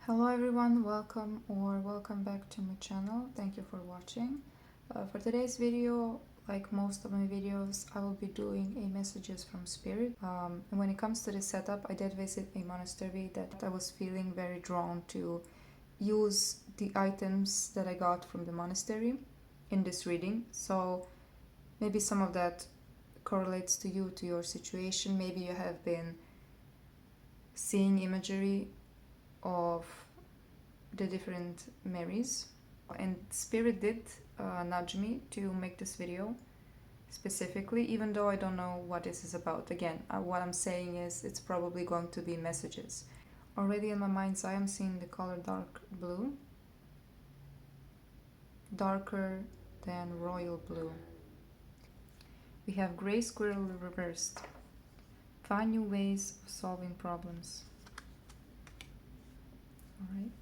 Hello everyone, welcome back to my channel. Thank you for watching. For today's video, like most of my videos, I will be doing a messages from spirit. And when it comes to this setup, I did visit a monastery that I was feeling very drawn to use the items that I got from the monastery in this reading. So maybe some of that correlates to you, to your situation. Maybe you have been seeing imagery of the different Marys, and Spirit did nudge me to make this video specifically, even though I don't know what this is about. Again, what I'm saying is it's probably going to be messages. Already in my mind's eye I'm seeing the color dark blue, darker than royal blue. We have gray squirrel reversed. Find new ways of solving problems. Alright.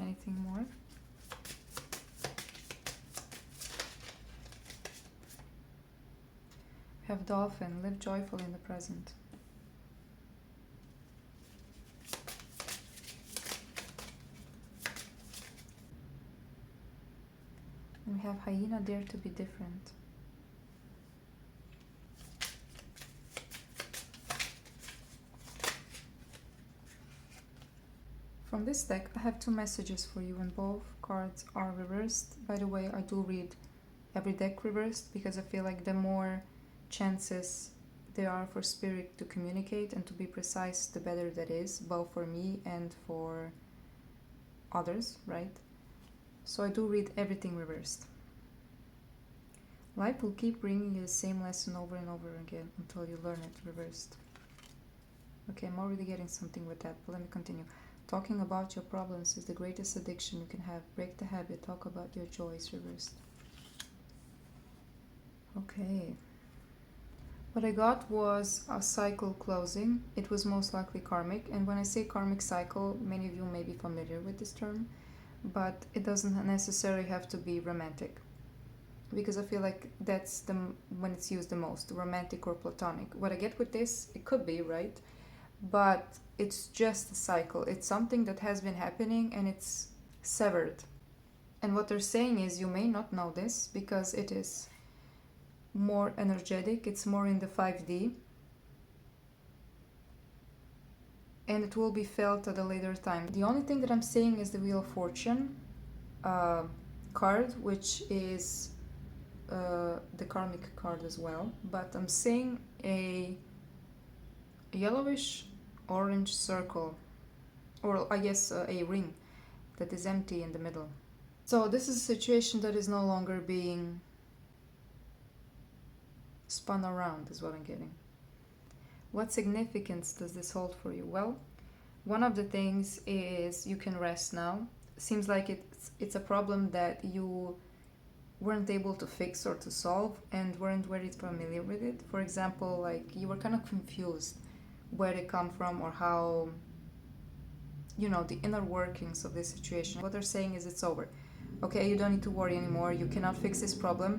Anything more? Have dolphin, live joyfully in the present. And we have hyena, dare to be different. From this deck, I have two messages for you, and both cards are reversed. By the way, I do read every deck reversed because I feel like the more chances there are for spirit to communicate and to be precise, the better that is, both for me and for others, right? So I do read everything reversed. Life will keep bringing you the same lesson over and over again until you learn it reversed. Okay, I'm already getting something with that, but let me continue. Talking about your problems is the greatest addiction you can have. Break the habit. Talk about your joys reversed. Okay. What I got was a cycle closing. It was most likely karmic. And when I say karmic cycle, many of you may be familiar with this term, but it doesn't necessarily have to be romantic. Because I feel like that's when it's used the most, romantic or platonic. What I get with this, it could be, right? But it's just a cycle. It's something that has been happening and it's severed. And what they're saying is you may not know this because it is more energetic, it's more in the 5D, and it will be felt at a later time. The only thing that I'm saying is the Wheel of Fortune card, which is the karmic card as well, but I'm seeing a yellowish orange circle, or I guess a ring that is empty in the middle. So this is a situation that is no longer being spun around, is what I'm getting. What significance does this hold for you? Well, one of the things is you can rest now. Seems like it's a problem that you weren't able to fix or to solve and weren't very familiar with it. For example, like you were kind of confused where they come from or how, the inner workings of this situation. What they're saying is it's over. Okay, you don't need to worry anymore. You cannot fix this problem,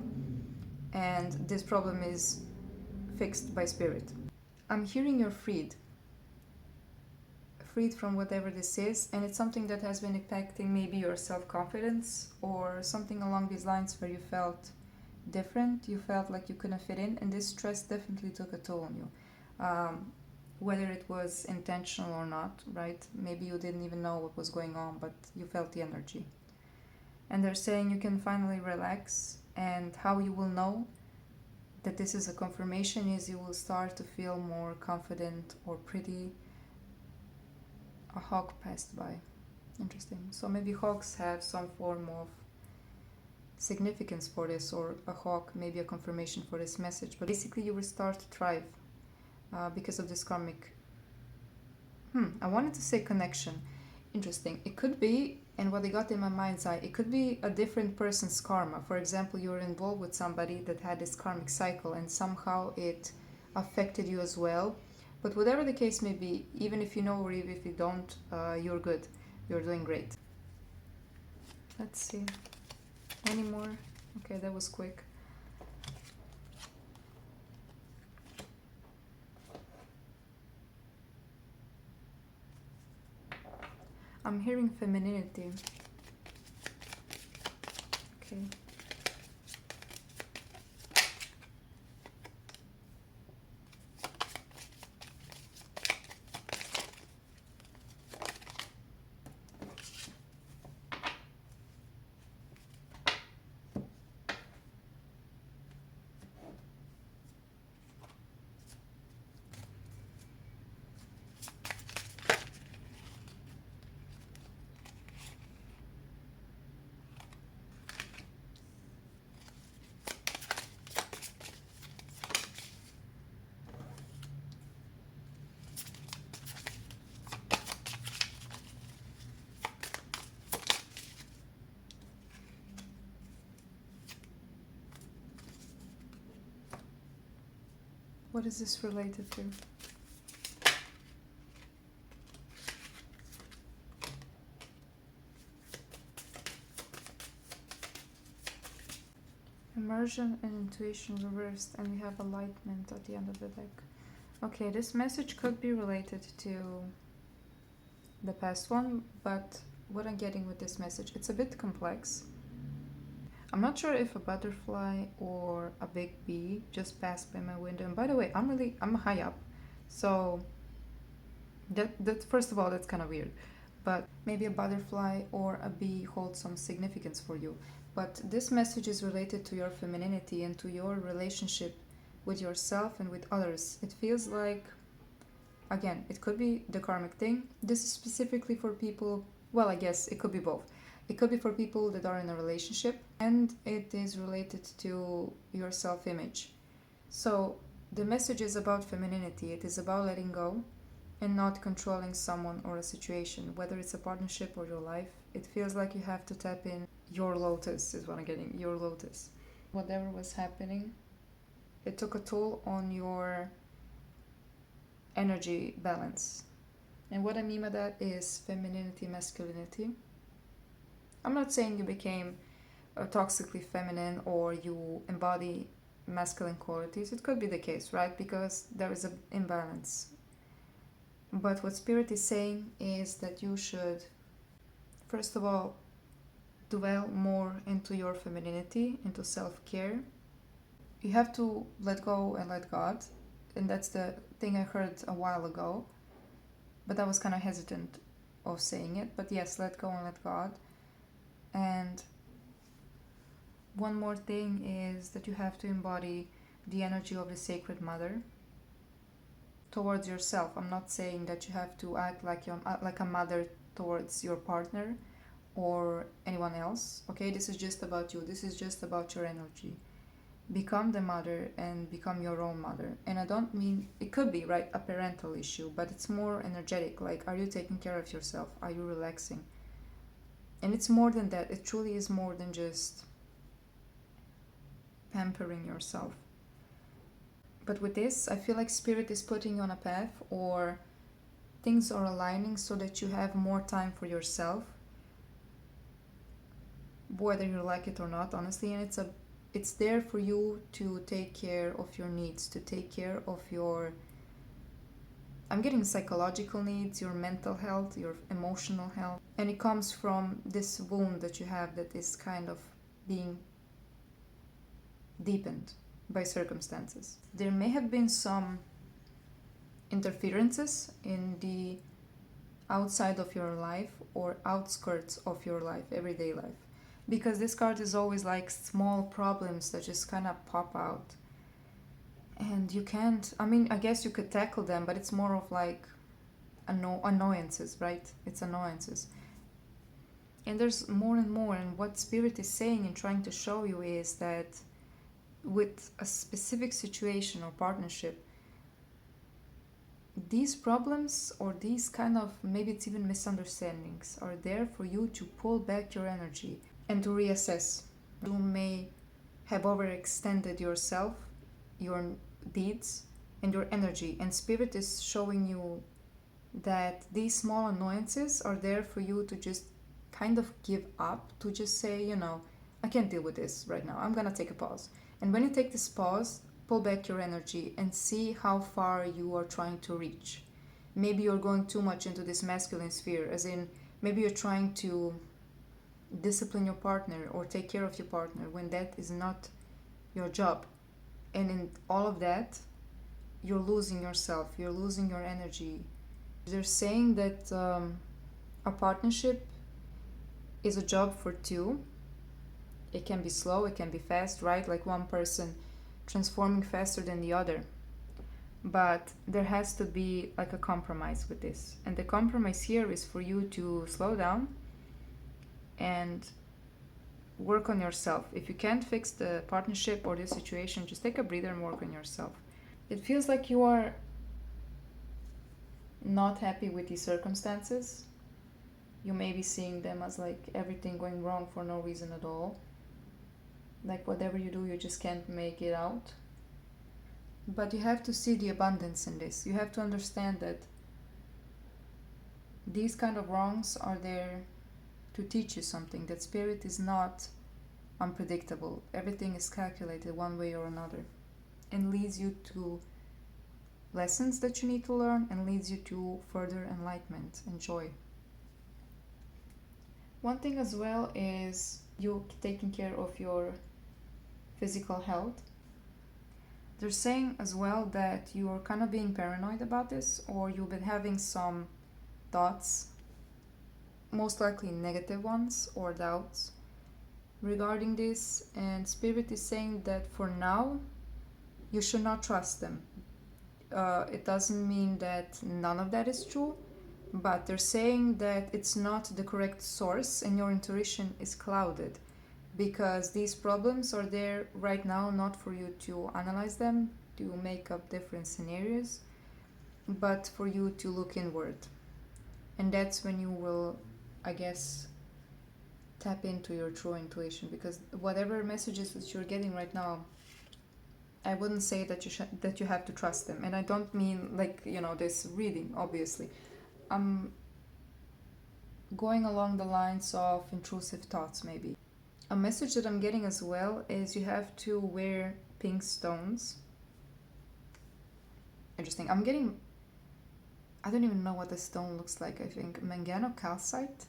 and this problem is fixed by spirit. I'm hearing you're freed from whatever this is, and it's something that has been impacting maybe your self-confidence or something along these lines where you felt different, you felt like you couldn't fit in, and this stress definitely took a toll on you. Whether it was intentional or not, right? Maybe you didn't even know what was going on, but you felt the energy. And they're saying you can finally relax, and how you will know that this is a confirmation is you will start to feel more confident or pretty. A hawk passed by. Interesting. So maybe hawks have some form of significance for this, or a hawk maybe a confirmation for this message. But basically you will start to thrive because of this karmic. I wanted to say connection. Interesting. It could be, and what I got in my mind's eye, it could be a different person's karma. For example, you were involved with somebody that had this karmic cycle and somehow it affected you as well. But whatever the case may be, even if you know or even if you don't, you're good. You're doing great. Let's see. Any more? Okay, that was quick. I'm hearing femininity. Okay. What is this related to? Immersion and intuition reversed, and we have enlightenment at the end of the deck. Okay, this message could be related to the past one, but what I'm getting with this message, it's a bit complex. I'm not sure if a butterfly or a big bee just passed by my window. And by the way, I'm high up, so that first of all, that's kind of weird. But maybe a butterfly or a bee holds some significance for you. But this message is related to your femininity and to your relationship with yourself and with others. It feels like, again, it could be the karmic thing. This is specifically for people, well, I guess it could be both. It could be for people that are in a relationship, and it is related to your self image. So, the message is about femininity, it is about letting go and not controlling someone or a situation, whether it's a partnership or your life. It feels like you have to tap in your lotus, is what I'm getting, your lotus. Whatever was happening, it took a toll on your energy balance. And what I mean by that is femininity, masculinity. I'm not saying you became toxically feminine or you embody masculine qualities. It could be the case, right? Because there is an imbalance. But what Spirit is saying is that you should, first of all, dwell more into your femininity, into self-care. You have to let go and let God. And that's the thing I heard a while ago. But I was kind of hesitant of saying it. But yes, let go and let God. And one more thing is that you have to embody the energy of the Sacred Mother towards yourself. I'm not saying that you have to act like a mother towards your partner or anyone else. Okay, this is just about you. This is just about your energy. Become the mother and become your own mother. And I don't mean, it could be, right, a parental issue, but it's more energetic. Like, are you taking care of yourself? Are you relaxing? And it's more than that. It truly is more than just pampering yourself. But with this, I feel like Spirit is putting you on a path, or things are aligning so that you have more time for yourself, whether you like it or not, honestly. And it's there for you to take care of your needs, to take care of your, I'm getting psychological needs, your mental health, your emotional health. And it comes from this wound that you have that is kind of being deepened by circumstances. There may have been some interferences in the outside of your life or outskirts of your life, everyday life. Because this card is always like small problems that just kind of pop out. And you can't, I mean, I guess you could tackle them, but it's more of like annoyances, right? It's annoyances. And there's more and more, and what Spirit is saying and trying to show you is that with a specific situation or partnership, these problems or these kind of, maybe it's even misunderstandings, are there for you to pull back your energy and to reassess. You may have overextended yourself, your deeds, and your energy, and Spirit is showing you that these small annoyances are there for you to just kind of give up, to just say, you know, I can't deal with this right now, I'm gonna take a pause. And when you take this pause, pull back your energy and see how far you are trying to reach. Maybe you're going too much into this masculine sphere, as in Maybe you're trying to discipline your partner or take care of your partner when that is not your job. And in all of that, you're losing yourself, you're losing your energy. They're saying that a partnership is a job for two. It can be slow, it can be fast, right? Like one person transforming faster than the other. But there has to be like a compromise with this. And the compromise here is for you to slow down and work on yourself. If you can't fix the partnership or the situation, just take a breather and work on yourself. It feels like you are not happy with these circumstances. You may be seeing them as like everything going wrong for no reason at all. Like whatever you do, you just can't make it out. But you have to see the abundance in this. You have to understand that these kind of wrongs are there to teach you something. That spirit is not unpredictable. Everything is calculated one way or another, and leads you to lessons that you need to learn, and leads you to further enlightenment and joy. One thing as well is you taking care of your physical health. They're saying as well that you're kind of being paranoid about this, or you've been having some thoughts, most likely negative ones or doubts regarding this, and spirit is saying that for now you should not trust them. It doesn't mean that none of that is true, but they're saying that it's not the correct source and your intuition is clouded, because these problems are there right now not for you to analyze them, to make up different scenarios, but for you to look inward. And that's when you will, I guess, tap into your true intuition, because whatever messages that you're getting right now, I wouldn't say that you have to trust them. And I don't mean like, this reading, obviously. I'm going along the lines of intrusive thoughts, maybe. A message that I'm getting as well is you have to wear pink stones. Interesting. I don't even know what the stone looks like. I think manganocalcite.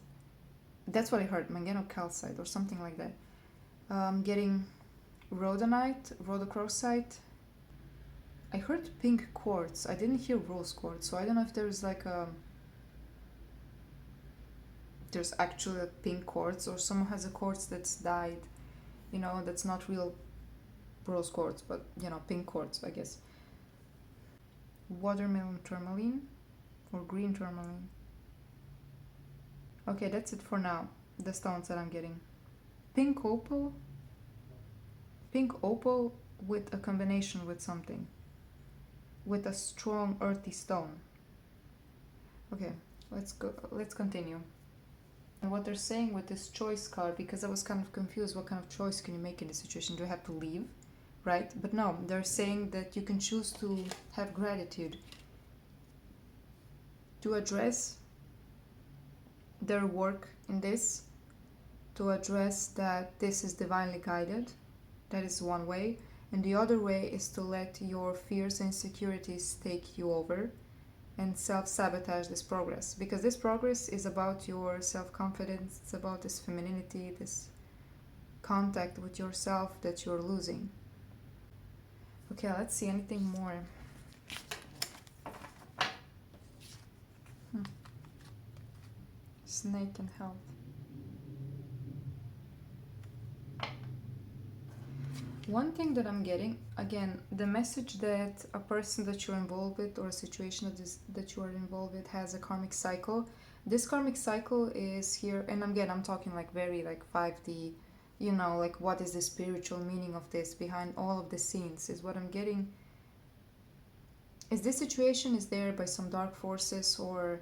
That's what I heard, manganocalcite or something like that. I'm getting rhodonite, rhodochrosite. I heard pink quartz. I didn't hear rose quartz, so I don't know if there's like there's actually a pink quartz, or someone has a quartz that's dyed, that's not real rose quartz, but pink quartz, I guess. Watermelon tourmaline or green tourmaline. Okay, that's it for now. The stones that I'm getting. Pink opal with a combination with something. With a strong earthy stone. Okay, let's continue. And what they're saying with this choice card, because I was kind of confused, what kind of choice can you make in this situation? Do you have to leave? Right? But no, they're saying that you can choose to have gratitude, to address their work in this, to address that this is divinely guided. That is one way. And the other way is to let your fears and insecurities take you over and self-sabotage this progress, because this progress is about your self-confidence. It's about this femininity, this contact with yourself that you're losing. Okay, let's see anything more. Snake and health. One thing that I'm getting, again, the message that a person that you're involved with or a situation that you are involved with has a karmic cycle. This karmic cycle is here, and again, I'm talking like very like 5D, like what is the spiritual meaning of this behind all of the scenes is what I'm getting. Is this situation is there by some dark forces or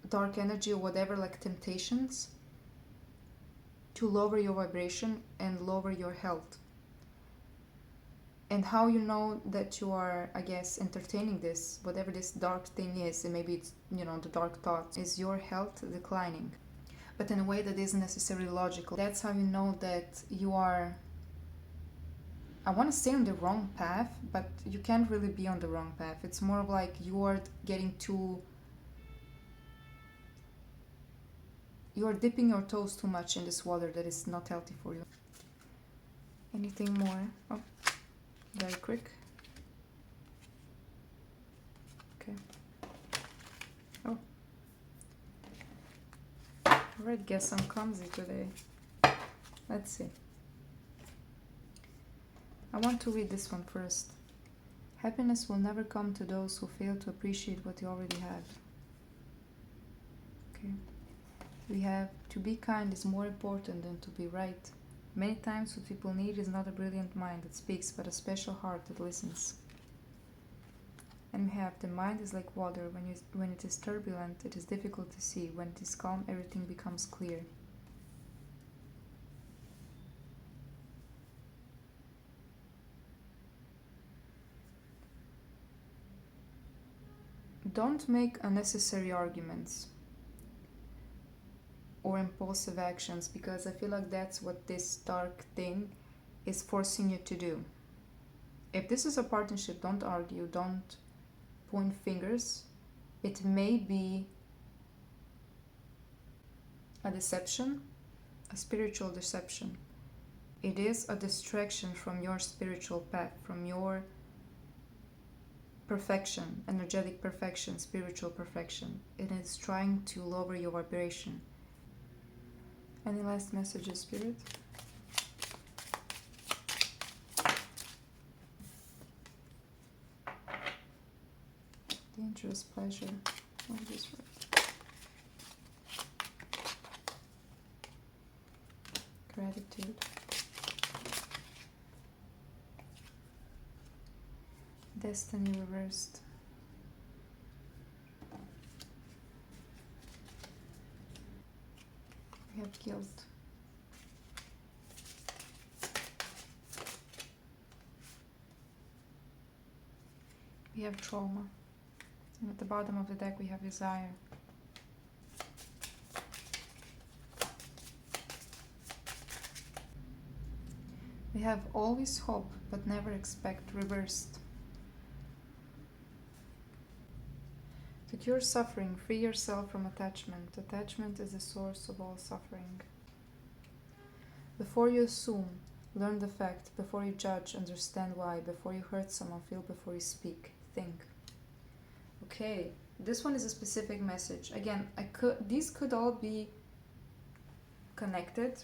dark energy or whatever, like temptations to lower your vibration and lower your health. And how you know that you are, I guess, entertaining this, whatever this dark thing is, and maybe it's, the dark thoughts, is your health declining. But in a way that isn't necessarily logical. That's how you know that you are, I want to say, on the wrong path, but you can't really be on the wrong path. It's more of like you are getting too you are dipping your toes too much in this water that is not healthy for you. Anything more? Oh, very quick. Okay. Oh. Alright, guess I'm clumsy today. Let's see. I want to read this one first. Happiness will never come to those who fail to appreciate what you already have. Okay. We have, to be kind is more important than to be right. Many times what people need is not a brilliant mind that speaks, but a special heart that listens. And we have, the mind is like water. When it is turbulent, it is difficult to see. When it is calm, everything becomes clear. Don't make unnecessary arguments or impulsive actions, because I feel like that's what this dark thing is forcing you to do. If this is a partnership, don't argue, don't point fingers. It may be a deception, a spiritual deception. It is a distraction from your spiritual path, from your perfection, energetic perfection, spiritual perfection. It is trying to lower your vibration. Any last messages, Spirit? Dangerous pleasure. What is this word? Gratitude. Destiny reversed. We have guilt. We have trauma. And at the bottom of the deck we have desire. We have always hope, but never expect reversed. To cure suffering, free yourself from attachment. Attachment is the source of all suffering. Before you assume, learn the fact. Before you judge, understand why. Before you hurt someone, feel. Before you speak, think. Okay, this one is a specific message. Again, these could all be connected.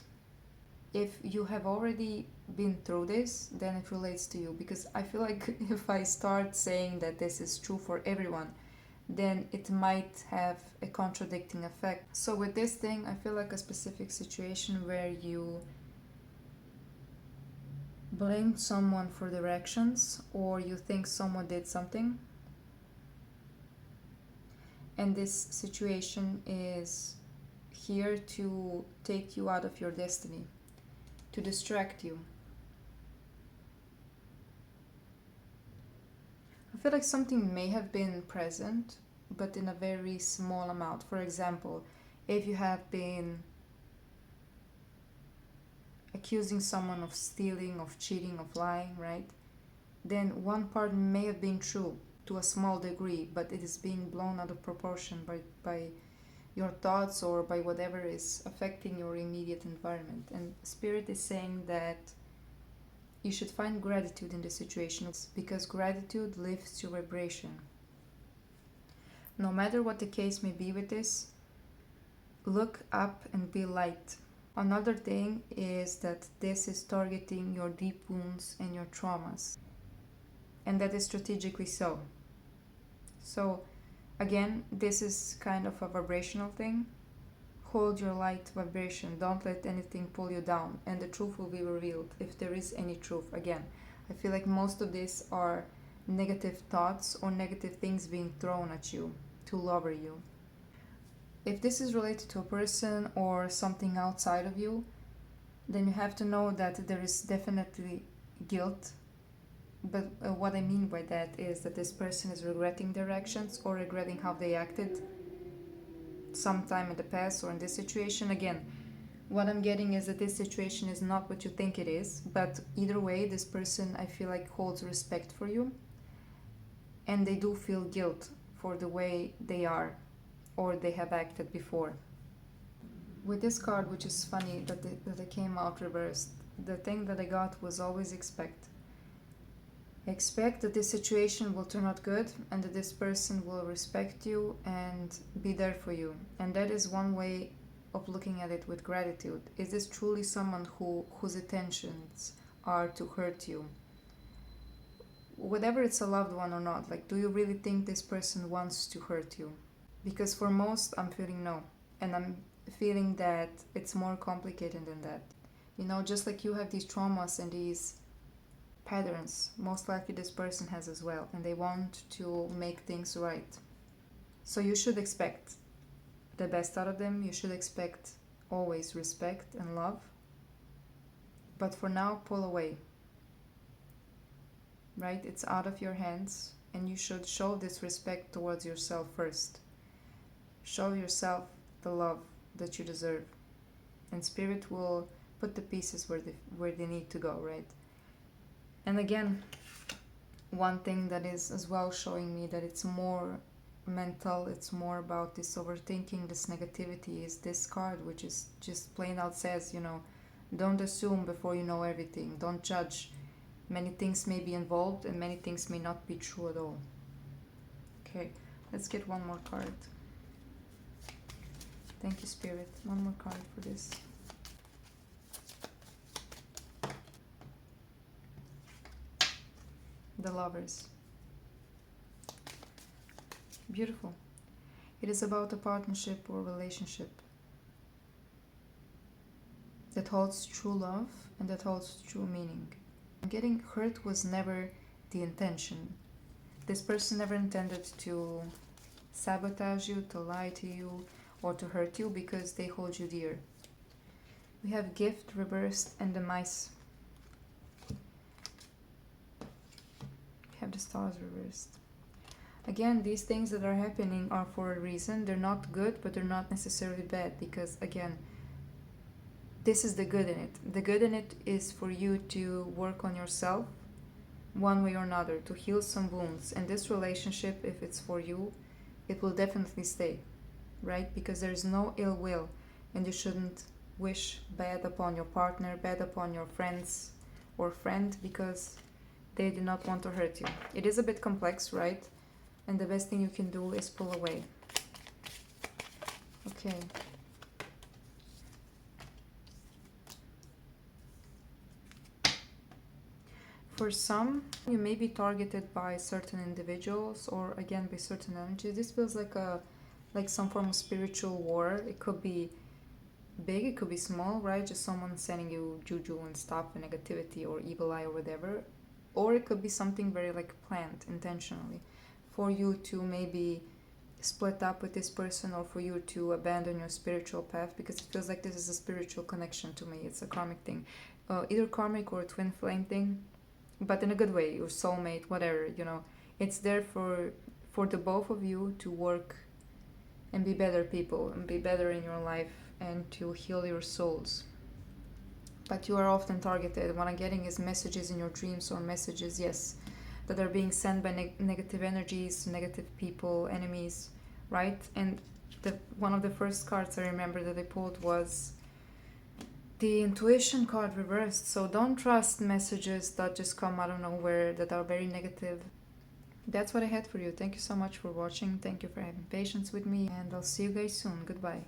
If you have already been through this, then it relates to you, because I feel like if I start saying that this is true for everyone, then it might have a contradicting effect. So with this thing, I feel like a specific situation where you blamed someone for their actions, or you think someone did something, and this situation is here to take you out of your destiny, to distract you. I feel like something may have been present, but in a very small amount. For example, if you have been accusing someone of stealing, of cheating, of lying, right? Then one part may have been true to a small degree, but it is being blown out of proportion by your thoughts or by whatever is affecting your immediate environment. And Spirit is saying that you should find gratitude in this situation, because gratitude lifts your vibration. No matter what the case may be with this, look up and be light. Another thing is that this is targeting your deep wounds and your traumas, and that is strategically so. So again, this is kind of a vibrational thing. Hold your light vibration, don't let anything pull you down, and the truth will be revealed, if there is any truth. Again, I feel like most of these are negative thoughts or negative things being thrown at you to lower you. If this is related to a person or something outside of you, then you have to know that there is definitely guilt. But what I mean by that is that this person is regretting their actions or regretting how they acted sometime in the past or in this situation. Again, what I'm getting is that this situation is not what you think it is, but either way, this person, I feel like, holds respect for you, and they do feel guilt for the way they are or they have acted before. With this card, which is funny that it came out reversed, the thing that I got was always expect. Expect that this situation will turn out good and that this person will respect you and be there for you. And that is one way of looking at it with gratitude. Is this truly someone whose intentions are to hurt you? Whether it's a loved one or not, like, do you really think this person wants to hurt you? Because for most, I'm feeling no. And I'm feeling that it's more complicated than that. You know, just like you have these traumas and these patterns, most likely this person has as well, and they want to make things right. So you should expect the best out of them. You should expect always respect and love. But for now, pull away. Right? It's out of your hands, and you should show this respect towards yourself first. Show yourself the love that you deserve, and Spirit will put the pieces where they need to go, right? And again, one thing that is as well showing me that it's more mental, it's more about this overthinking, this negativity, is this card, which is just plain out says, you know, don't assume before you know everything, don't judge. Many things may be involved and many things may not be true at all. Okay, let's get one more card. Thank you, Spirit. One more card for this. The Lovers. Beautiful. It is about a partnership or relationship that holds true love and that holds true meaning. Getting hurt was never the intention. This person never intended to sabotage you, to lie to you, or to hurt you because they hold you dear. We have Gift reversed and Demise. We have the Stars reversed. Again, these things that are happening are for a reason. They're not good, but they're not necessarily bad, because again, this is the good in it. The good in it is for you to work on yourself one way or another, to heal some wounds. And this relationship, if it's for you, it will definitely stay, right? Because there's no ill will, and you shouldn't wish bad upon your partner, bad upon your friends or friend, because they do not want to hurt you. It is a bit complex, right? And the best thing you can do is pull away. Okay. For some, you may be targeted by certain individuals or again by certain energies. This feels like some form of spiritual war. It could be big, it could be small, right? Just someone sending you juju and stuff and negativity or evil eye or whatever. Or it could be something very like planned intentionally for you to maybe split up with this person or for you to abandon your spiritual path, because it feels like this is a spiritual connection to me. It's a karmic thing, either karmic or a twin flame thing, but in a good way, your soulmate, whatever, you know. It's there for the both of you to work and be better people and be better in your life and to heal your souls. But you are often targeted. What I'm getting is messages in your dreams or messages, yes, that are being sent by negative energies, negative people, enemies, right? And one of the first cards I remember that I pulled was the Intuition card reversed. So don't trust messages that just come out of nowhere that are very negative. That's what I had for you. Thank you so much for watching. Thank you for having patience with me, and I'll see you guys soon. Goodbye.